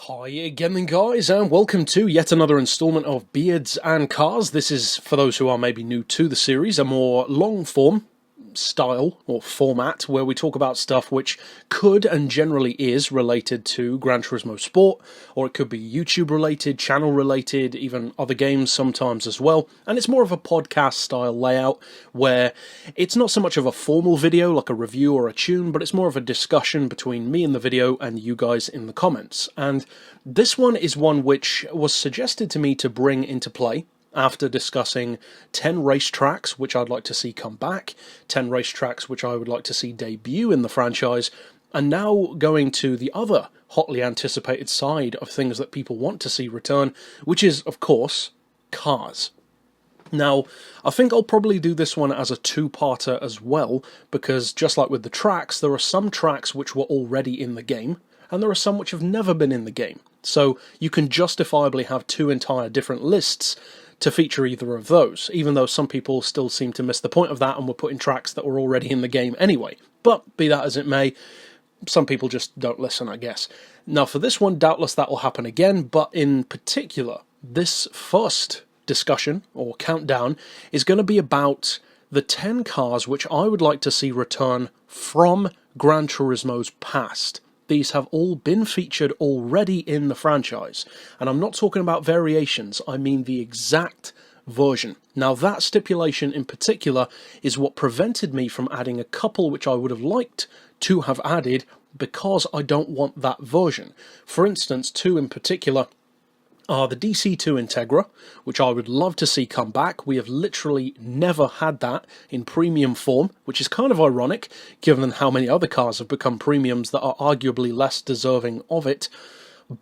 Hi again then guys, and welcome to yet another installment of Beards and Cars. This is, for those who are maybe new to the series, a more long form style or format where we talk about stuff which could and generally is related to Gran Turismo Sport, or it could be YouTube related, channel related, even other games sometimes as well. And it's more of a podcast style layout where it's not so much of a formal video like a review or a tune, but it's more of a discussion between me in the video and you guys in the comments. And this one is one which was suggested to me to bring into play after discussing 10 racetracks which I'd like to see come back, 10 racetracks which I would like to see debut in the franchise, and now going to the other hotly anticipated side of things that people want to see return, which is, of course, cars. Now, I think I'll probably do this one as a two-parter as well, because just like with the tracks, there are some tracks which were already in the game, and there are some which have never been in the game. So you can justifiably have two entire different lists to feature either of those, even though some people still seem to miss the point of that and were putting tracks that were already in the game anyway. But be that as it may, some people just don't listen, I guess. Now for this one, doubtless that will happen again, but in particular, this first discussion, or countdown, is going to be about the 10 cars which I would like to see return from Gran Turismo's past. These have all been featured already in the franchise, and I'm not talking about variations, I mean the exact version. Now that stipulation in particular is what prevented me from adding a couple which I would have liked to have added because I don't want that version. For instance, two in particular are the DC2 Integra, which I would love to see come back. We have literally never had that in premium form, which is kind of ironic, given how many other cars have become premiums that are arguably less deserving of it.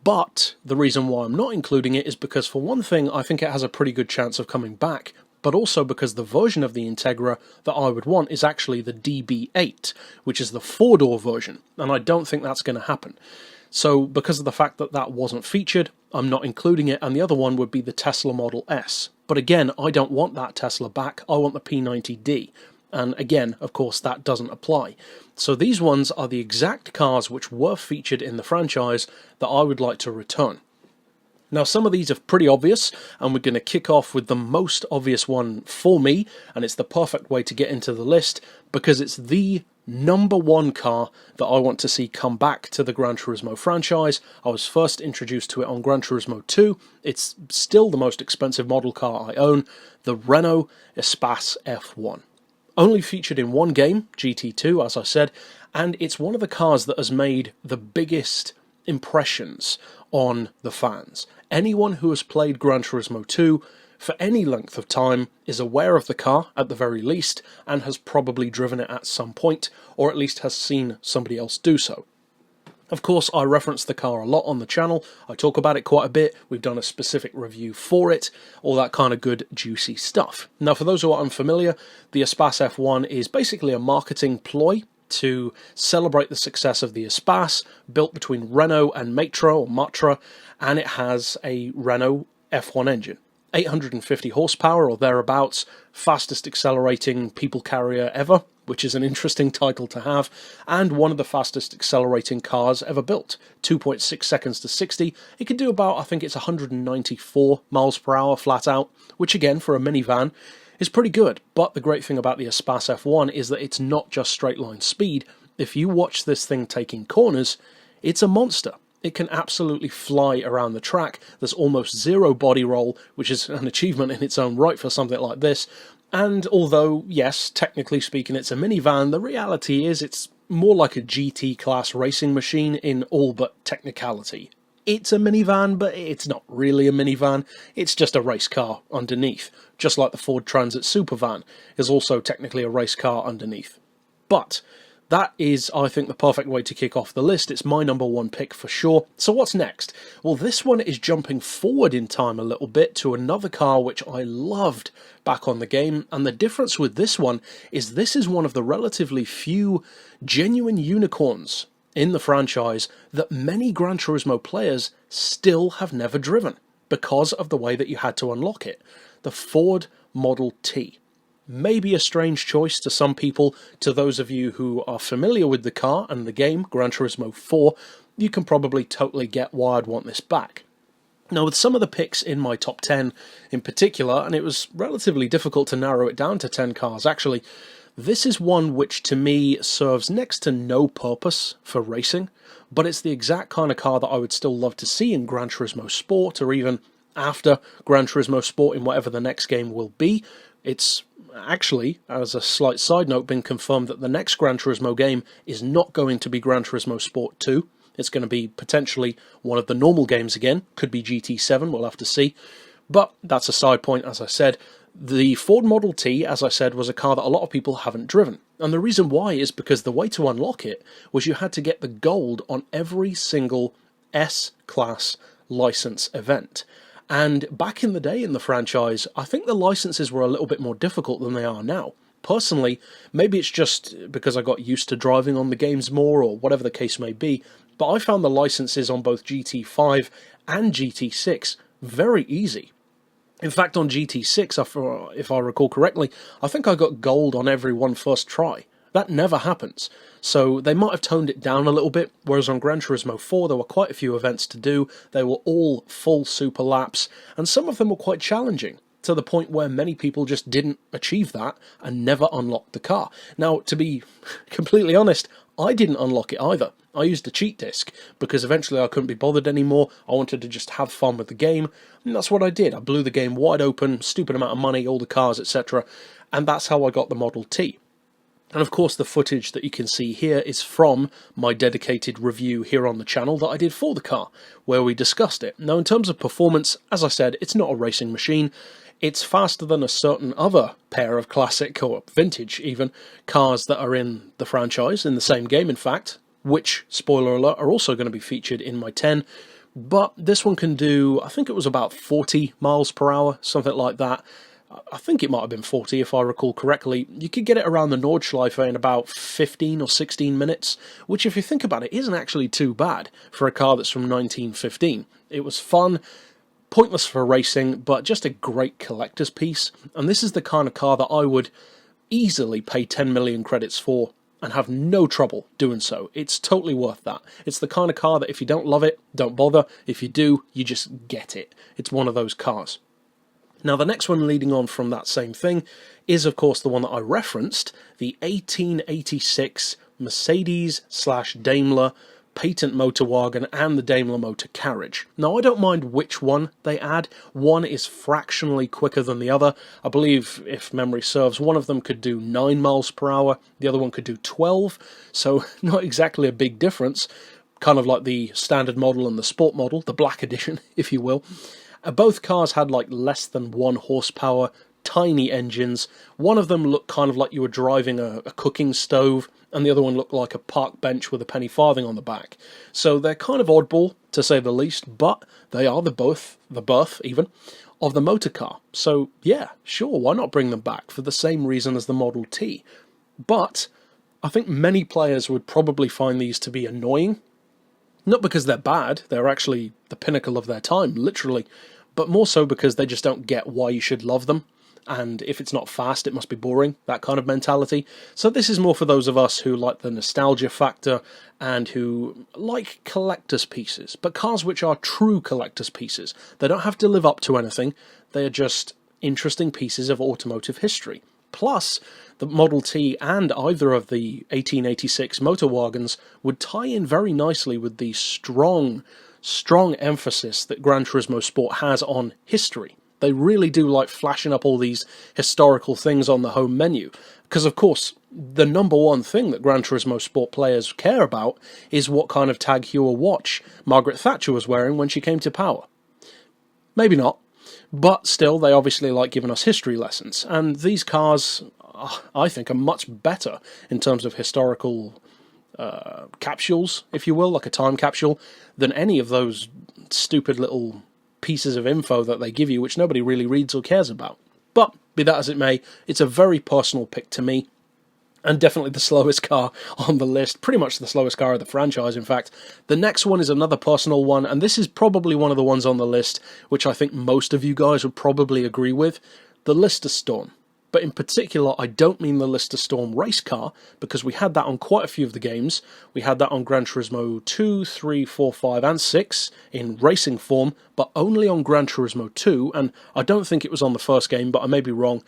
But the reason why I'm not including it is because, for one thing, I think it has a pretty good chance of coming back, but also because the version of the Integra that I would want is actually the DB8, which is the four-door version, and I don't think that's going to happen. So because of the fact that that wasn't featured, I'm not including it, and the other one would be the Tesla Model S. But again, I don't want that Tesla back, I want the P90D. And again, of course, that doesn't apply. So these ones are the exact cars which were featured in the franchise that I would like to return. Now, some of these are pretty obvious, and we're going to kick off with the most obvious one for me, and it's the perfect way to get into the list, because it's the number one car that I want to see come back to the Gran Turismo franchise. I was first introduced to it on Gran Turismo 2. It's still the most expensive model car I own, the Renault Espace F1. Only featured in one game, GT2, as I said, and it's one of the cars that has made the biggest impressions on the fans. Anyone who has played Gran Turismo 2 for any length of time is aware of the car, at the very least, and has probably driven it at some point, or at least has seen somebody else do so. Of course, I reference the car a lot on the channel, I talk about it quite a bit, we've done a specific review for it, all that kind of good, juicy stuff. Now, for those who are unfamiliar, the Espace F1 is basically a marketing ploy to celebrate the success of the Espace, built between Renault and Matra, and it has a Renault F1 engine. 850 horsepower or thereabouts, fastest accelerating people carrier ever, which is an interesting title to have, and one of the fastest accelerating cars ever built. 2.6 seconds to 60. It can do about, I think it's 194 miles per hour flat out, which again, for a minivan, is pretty good. But the great thing about the Espace F1 is that it's not just straight line speed. If you watch this thing taking corners, it's a monster. It can absolutely fly around the track. There's almost zero body roll, which is an achievement in its own right for something like this. And although, yes, technically speaking it's a minivan, the reality is it's more like a GT class racing machine in all but technicality. It's a minivan, but it's not really a minivan. It's just a race car underneath, just like the Ford Transit Supervan is also technically a race car underneath. But that is, I think, the perfect way to kick off the list. It's my number one pick for sure. So what's next? Well, this one is jumping forward in time a little bit to another car which I loved back on the game, and the difference with this one is this is one of the relatively few genuine unicorns in the franchise that many Gran Turismo players still have never driven because of the way that you had to unlock it. The Ford Model T. Maybe a strange choice to some people, to those of you who are familiar with the car and the game, Gran Turismo 4, you can probably totally get why I'd want this back. Now, with some of the picks in my top 10 in particular, and it was relatively difficult to narrow it down to 10 cars actually, this is one which to me serves next to no purpose for racing, but it's the exact kind of car that I would still love to see in Gran Turismo Sport, or even after Gran Turismo Sport in whatever the next game will be. It's actually, as a slight side note, been confirmed that the next Gran Turismo game is not going to be Gran Turismo Sport 2. It's going to be potentially one of the normal games again. Could be GT7, we'll have to see. But that's a side point, as I said. The Ford Model T, as I said, was a car that a lot of people haven't driven. And the reason why is because the way to unlock it was you had to get the gold on every single S-Class license event. And back in the day in the franchise, I think the licenses were a little bit more difficult than they are now. Personally, maybe it's just because I got used to driving on the games more, or whatever the case may be, but I found the licenses on both GT5 and GT6 very easy. In fact, on GT6, if I recall correctly, I think I got gold on every one first try. That never happens. So they might have toned it down a little bit, whereas on Gran Turismo 4 there were quite a few events to do. They were all full super laps, and some of them were quite challenging, to the point where many people just didn't achieve that and never unlocked the car. Now, to be completely honest, I didn't unlock it either. I used a cheat disc, because eventually I couldn't be bothered anymore. I wanted to just have fun with the game, and that's what I did. I blew the game wide open, stupid amount of money, all the cars, etc., and that's how I got the Model T. And of course the footage that you can see here is from my dedicated review here on the channel that I did for the car, where we discussed it. Now, in terms of performance, as I said, it's not a racing machine. It's faster than a certain other pair of classic, or vintage even, cars that are in the franchise, in the same game in fact, which, spoiler alert, are also going to be featured in my 10. But this one can do, I think it was about 40 miles per hour, something like that. I think it might have been 40 if I recall correctly. You could get it around the Nordschleife in about 15 or 16 minutes, which if you think about it isn't actually too bad for a car that's from 1915. It was fun, pointless for racing, but just a great collector's piece, and this is the kind of car that I would easily pay 10 million credits for and have no trouble doing so. It's totally worth that. It's the kind of car that if you don't love it, don't bother. If you do, you just get it. It's one of those cars. Now, the next one leading on from that same thing is, of course, the one that I referenced, the 1886 Mercedes/Daimler patent motor wagon and the Daimler motor carriage. Now, I don't mind which one they add. One is fractionally quicker than the other. I believe, if memory serves, one of them could do 9 miles per hour, the other one could do 12, so not exactly a big difference, kind of like the standard model and the sport model, the black edition, if you will. Both cars had like less than 1 horsepower, tiny engines. One of them looked kind of like you were driving a cooking stove, and the other one looked like a park bench with a penny farthing on the back. So they're kind of oddball, to say the least, but they are the birth even, of the motor car. So yeah, sure, why not bring them back for the same reason as the Model T? But I think many players would probably find these to be annoying. Not because they're bad, they're actually the pinnacle of their time, literally, but more so because they just don't get why you should love them, and if it's not fast, it must be boring, that kind of mentality. So this is more for those of us who like the nostalgia factor, and who like collector's pieces, but cars which are true collector's pieces. They don't have to live up to anything, they are just interesting pieces of automotive history. Plus, the Model T and either of the 1886 motor wagons would tie in very nicely with the strong emphasis that Gran Turismo Sport has on history. They really do like flashing up all these historical things on the home menu, because of course the number one thing that Gran Turismo Sport players care about is what kind of Tag Heuer watch Margaret Thatcher was wearing when she came to power. Maybe not. But still, they obviously like giving us history lessons, and these cars, I think, are much better in terms of historical capsules, if you will, like a time capsule, than any of those stupid little pieces of info that they give you, which nobody really reads or cares about. But, be that as it may, it's a very personal pick to me, and definitely the slowest car on the list, pretty much the slowest car of the franchise, in fact. The next one is another personal one, and this is probably one of the ones on the list which I think most of you guys would probably agree with, the Lister Storm. But in particular, I don't mean the Lister Storm race car, because we had that on quite a few of the games. We had that on Gran Turismo 2, 3, 4, 5 and 6 in racing form, but only on Gran Turismo 2, and I don't think it was on the first game, but I may be wrong.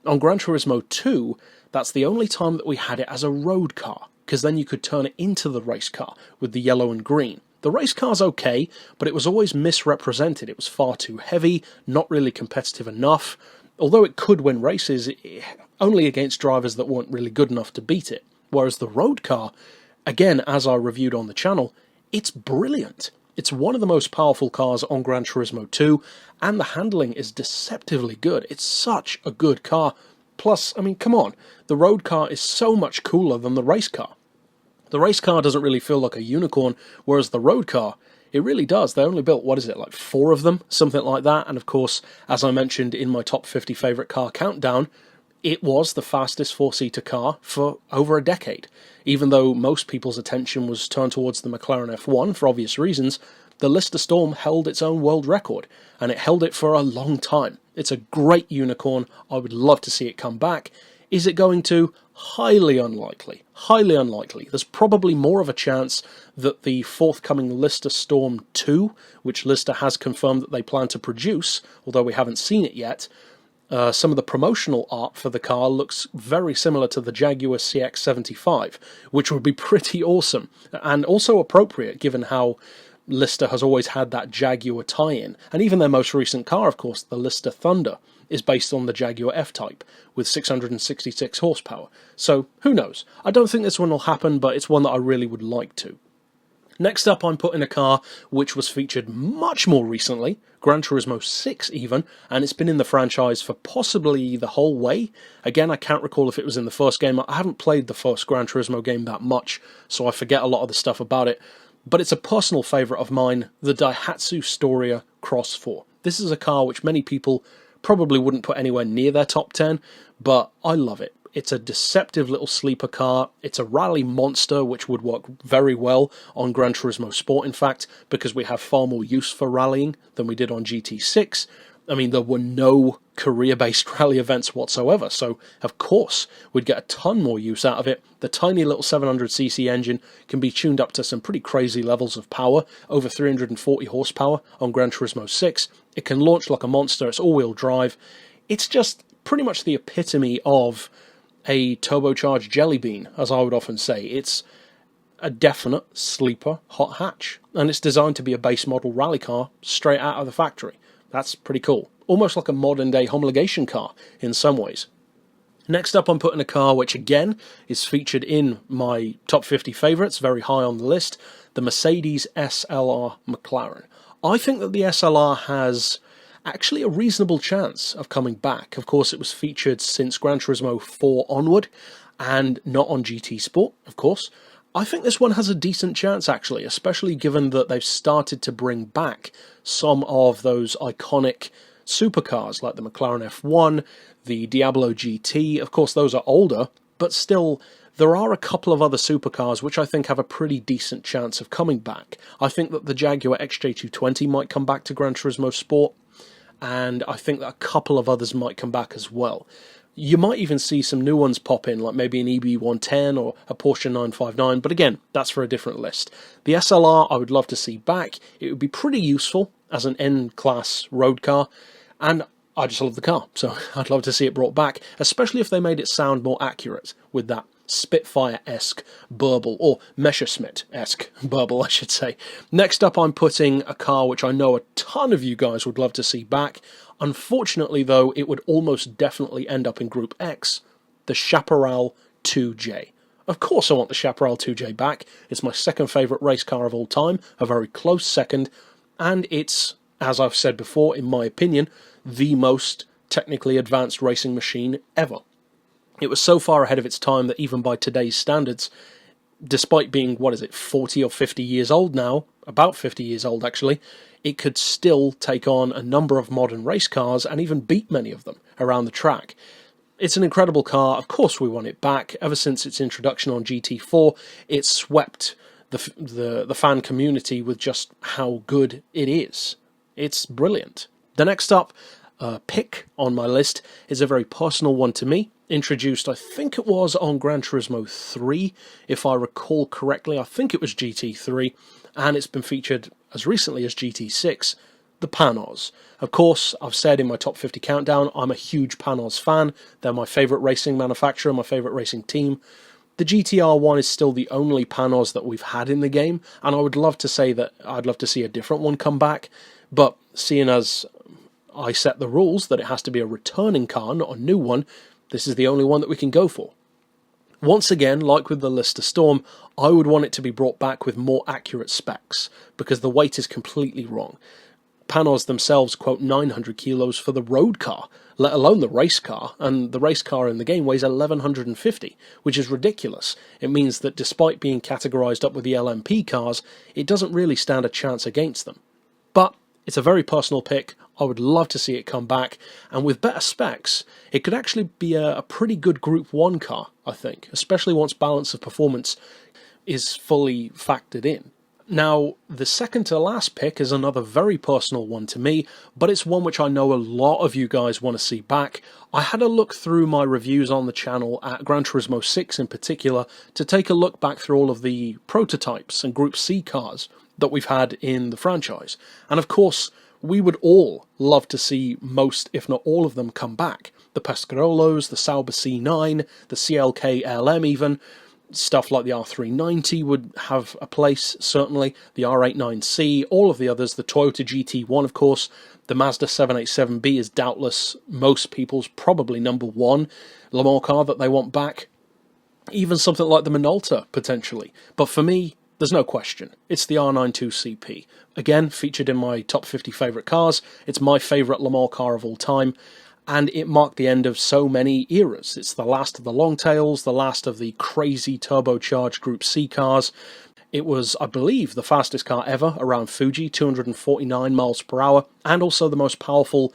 On Gran Turismo 2, that's the only time that we had it as a road car, because then you could turn it into the race car with the yellow and green. The race car's okay, but it was always misrepresented. It was far too heavy, not really competitive enough. Although it could win races, only against drivers that weren't really good enough to beat it. Whereas the road car, again, as I reviewed on the channel, it's brilliant. It's one of the most powerful cars on Gran Turismo 2, and the handling is deceptively good. It's such a good car. Plus, I mean, come on, the road car is so much cooler than the race car. The race car doesn't really feel like a unicorn, whereas the road car, it really does. They only built, what is it, like 4 of them? Something like that. And of course, as I mentioned in my top 50 favourite car countdown, it was the fastest 4-seater car for over a decade. Even though most people's attention was turned towards the McLaren F1 for obvious reasons, the Lister Storm held its own world record, and it held it for a long time. It's a great unicorn. I would love to see it come back. Is it going to? Highly unlikely. Highly unlikely. There's probably more of a chance that the forthcoming Lister Storm 2, which Lister has confirmed that they plan to produce, although we haven't seen it yet, some of the promotional art for the car looks very similar to the Jaguar CX-75, which would be pretty awesome, and also appropriate given how Lister has always had that Jaguar tie-in, and even their most recent car, of course, the Lister Thunder, is based on the Jaguar F-Type, with 666 horsepower. So, who knows? I don't think this one will happen, but it's one that I really would like to. Next up, I'm putting a car which was featured much more recently, Gran Turismo 6 even, and it's been in the franchise for possibly the whole way. Again, I can't recall if it was in the first game. I haven't played the first Gran Turismo game that much, so I forget a lot of the stuff about it. But it's a personal favourite of mine, the Daihatsu Storia Cross 4. This is a car which many people probably wouldn't put anywhere near their top 10, but I love it. It's a deceptive little sleeper car. It's a rally monster, which would work very well on Gran Turismo Sport, in fact, because we have far more use for rallying than we did on GT6. I mean, there were no career-based rally events whatsoever, so of course we'd get a ton more use out of it. The tiny little 700cc engine can be tuned up to some pretty crazy levels of power, over 340 horsepower on Gran Turismo 6. It can launch like a monster, it's all-wheel drive. It's just pretty much the epitome of a turbocharged jelly bean, as I would often say. It's a definite sleeper hot hatch, and it's designed to be a base model rally car straight out of the factory. That's pretty cool. Almost like a modern-day homologation car in some ways. Next up, I'm putting a car which, again, is featured in my top 50 favourites, very high on the list, the Mercedes SLR McLaren. I think that the SLR has actually a reasonable chance of coming back. Of course, it was featured since Gran Turismo 4 onward, and not on GT Sport, of course. I think this one has a decent chance, actually, especially given that they've started to bring back some of those iconic supercars, like the McLaren F1, the Diablo GT. Of course, those are older, but still, there are a couple of other supercars which I think have a pretty decent chance of coming back. I think that the Jaguar XJ220 might come back to Gran Turismo Sport, and I think that a couple of others might come back as well. You might even see some new ones pop in, like maybe an EB110 or a Porsche 959, but again, that's for a different list. The SLR I would love to see back. It would be pretty useful as an N-class road car, and I just love the car, so I'd love to see it brought back, especially if they made it sound more accurate with that Spitfire-esque burble, or Messerschmitt-esque burble, I should say. Next up, I'm putting a car which I know a ton of you guys would love to see back. Unfortunately, though, it would almost definitely end up in Group X, the Chaparral 2J. Of course I want the Chaparral 2J back. It's my second favourite race car of all time, a very close second, and it's, as I've said before, in my opinion, the most technically advanced racing machine ever. It was so far ahead of its time that even by today's standards, despite being, 40 or 50 years old now, about 50 years old actually, it could still take on a number of modern race cars and even beat many of them around the track. It's an incredible car. Of course we want it back. Ever since its introduction on GT4, it swept the fan community with just how good it is. It's brilliant. The next up, pick on my list is a very personal one to me. Introduced, I think it was on Gran Turismo 3, if I recall correctly. I think it was GT3, and it's been featured as recently as GT6, the Panos. Of course, I've said in my top 50 countdown, I'm a huge Panos fan. They're my favourite racing manufacturer, my favourite racing team. The GTR1 is still the only Panos that we've had in the game, and I would love to say that I'd love to see a different one come back, but seeing as I set the rules that it has to be a returning car, not a new one, this is the only one that we can go for. Once again, like with the Lister Storm, I would want it to be brought back with more accurate specs, because the weight is completely wrong. Panos themselves quote 900 kilos for the road car, let alone the race car, and the race car in the game weighs 1150, which is ridiculous. It means that despite being categorised up with the LMP cars, it doesn't really stand a chance against them. But it's a very personal pick. I would love to see it come back, and with better specs, it could actually be a pretty good Group 1 car, I think, especially once balance of performance is fully factored in. Now, the second to last pick is another very personal one to me, but it's one which I know a lot of you guys want to see back. I had a look through my reviews on the channel at Gran Turismo 6 in particular to take a look back through all of the prototypes and Group C cars that we've had in the franchise. And of course, we would all love to see most, if not all of them, come back. The Pescarolos, the Sauber C9, the CLK LM even. Stuff like the R390 would have a place, certainly. The R89C, all of the others, the Toyota GT1, of course. The Mazda 787B is doubtless most people's probably number one Le Mans car that they want back. Even something like the Minolta, potentially. But for me, there's no question. It's the R92CP. Again, featured in my top 50 favourite cars. It's my favourite Le Mans car of all time. And it marked the end of so many eras. It's the last of the Longtails, the last of the crazy turbocharged Group C cars. It was, I believe, the fastest car ever around Fuji, 249 miles per hour, and also the most powerful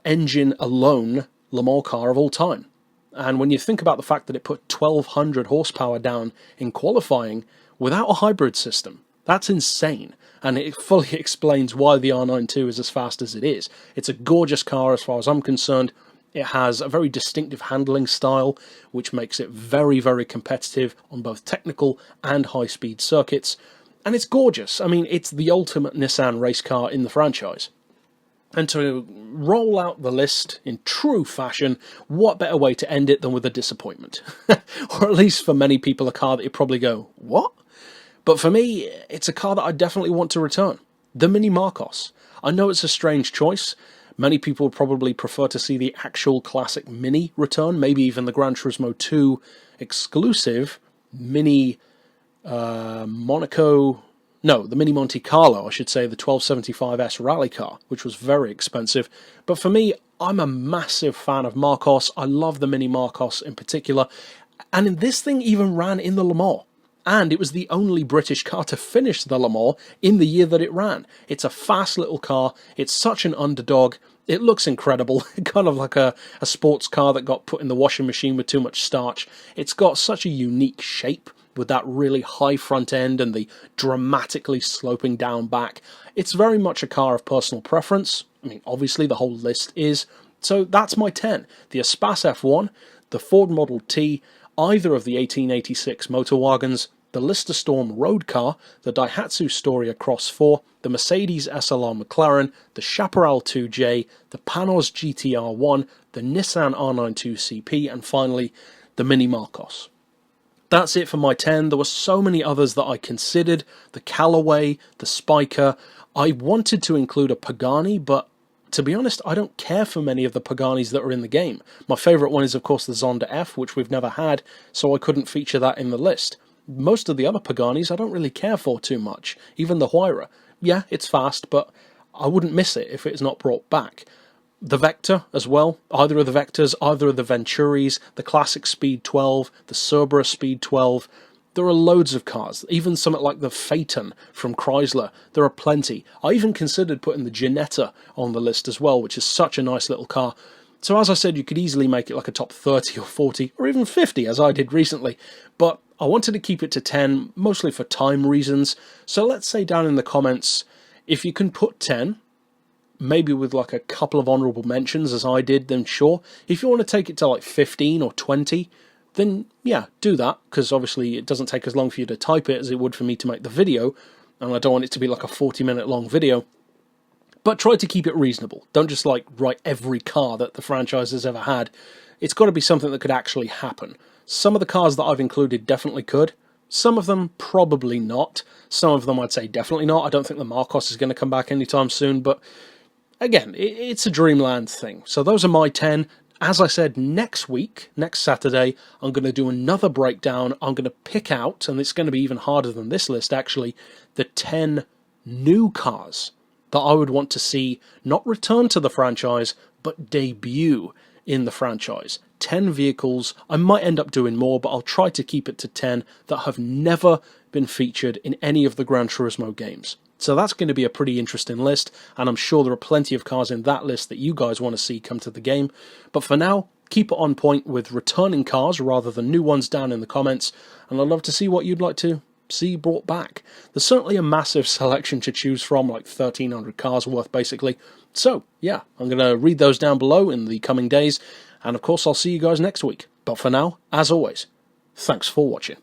engine alone Le Mans car of all time. And when you think about the fact that it put 1200 horsepower down in qualifying without a hybrid system, that's insane. And it fully explains why the R92 is as fast as it is. It's a gorgeous car as far as I'm concerned. It has a very distinctive handling style, which makes it very, very competitive on both technical and high-speed circuits. And it's gorgeous. I mean, it's the ultimate Nissan race car in the franchise. And to roll out the list in true fashion, what better way to end it than with a disappointment? Or at least for many people, a car that you probably go, what? But for me, it's a car that I definitely want to return. The Mini Marcos. I know it's a strange choice. Many people would probably prefer to see the actual classic Mini return, maybe even the Gran Turismo 2 exclusive Mini Monaco... No, the Mini Monte Carlo, I should say, the 1275S rally car, which was very expensive. But for me, I'm a massive fan of Marcos. I love the Mini Marcos in particular. And this thing even ran in the Le Mans. And it was the only British car to finish the Le Mans in the year that it ran. It's a fast little car. It's such an underdog. It looks incredible. Kind of like a sports car that got put in the washing machine with too much starch. It's got such a unique shape with that really high front end and the dramatically sloping down back. It's very much a car of personal preference. I mean, obviously the whole list is. So that's my 10. The Espace F1, the Ford Model T, either of the 1886 motor wagons, the Lister Storm road car, the Daihatsu Storia Cross 4, the Mercedes SLR McLaren, the Chaparral 2J, the Panos GTR1, the Nissan R92CP, and finally, the Mini Marcos. That's it for my 10. There were so many others that I considered. The Callaway, the Spiker. I wanted to include a Pagani, but to be honest, I don't care for many of the Paganis that are in the game. My favourite one is, of course, the Zonda F, which we've never had, so I couldn't feature that in the list. Most of the other Paganis I don't really care for too much. Even the Huayra. Yeah, it's fast, but I wouldn't miss it if it's not brought back. The Vector as well. Either of the Vectors, either of the Venturis, the classic Speed 12, the Cerberus Speed 12. There are loads of cars. Even something like the Phaeton from Chrysler. There are plenty. I even considered putting the Ginetta on the list as well, which is such a nice little car. So as I said, you could easily make it like a top 30 or 40 or even 50 as I did recently. But I wanted to keep it to 10, mostly for time reasons. So let's say down in the comments, if you can put 10, maybe with like a couple of honourable mentions as I did, then sure. If you want to take it to like 15 or 20, then yeah, do that, because obviously it doesn't take as long for you to type it as it would for me to make the video, and I don't want it to be like a 40-minute long video. But try to keep it reasonable. Don't just like write every car that the franchise has ever had. It's got to be something that could actually happen. Some of the cars that I've included definitely could. Some of them probably not. Some of them I'd say definitely not. I don't think the Marcos is going to come back anytime soon, but again, it's a Dreamland thing. So those are my 10. As I said, next week, next Saturday, I'm going to do another breakdown. I'm going to pick out, and it's going to be even harder than this list actually, the 10 new cars that I would want to see not return to the franchise, but debut in the franchise. 10 vehicles. I might end up doing more, but I'll try to keep it to 10 that have never been featured in any of the Gran Turismo games. So that's going to be a pretty interesting list, and I'm sure there are plenty of cars in that list that you guys want to see come to the game. But for now, keep it on point with returning cars rather than new ones down in the comments, and I'd love to see what you'd like to see brought back. There's certainly a massive selection to choose from, like 1,300 cars worth basically. So yeah, I'm going to read those down below in the coming days, and of course I'll see you guys next week. But for now, as always, thanks for watching.